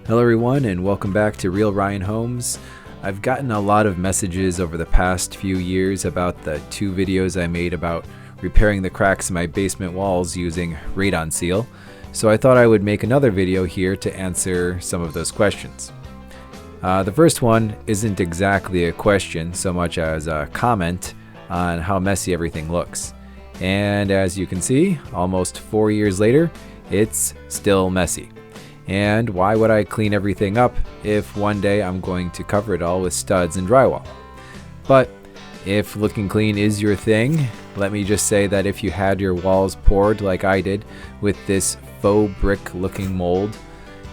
Hello everyone and welcome back to Real Ryan Homes. I've gotten a lot of messages over the past few years about the 2 videos I made about repairing the cracks in my basement walls using Radonseal, so I thought I would make another video here to answer some of those questions. The first one isn't exactly a question so much as a comment on how messy everything looks. And as you can see, almost 4 years later, it's still messy. And why would I clean everything up if one day I'm going to cover it all with studs and drywall? But if looking clean is your thing, let me just say that if you had your walls poured like I did with this faux brick looking mold,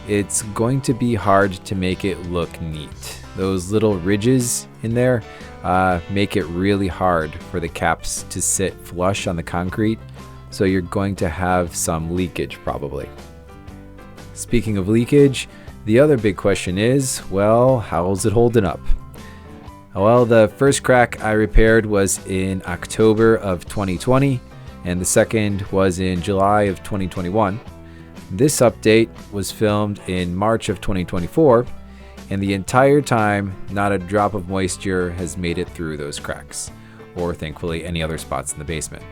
it's going to be hard to make it look neat. Those little ridges in there make it really hard for the caps to sit flush on the concrete, so you're going to have some leakage probably. Speaking of leakage, the other big question is, well, how's it holding up? Well, the first crack I repaired was in October of 2020, and the second was in July of 2021. This update was filmed in March of 2024, and the entire time, not a drop of moisture has made it through those cracks, or thankfully any other spots in the basement.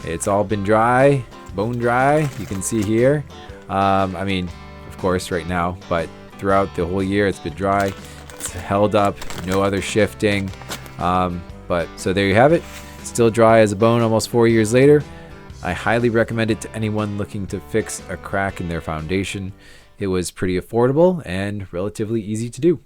It's all been dry, bone dry, you can see here. Of course right now, but throughout the whole year it's been dry. It's held up, no other shifting. So there you have it. Still dry as a bone almost 4 years later. I highly recommend it to anyone looking to fix a crack in their foundation. It was pretty affordable and relatively easy to do.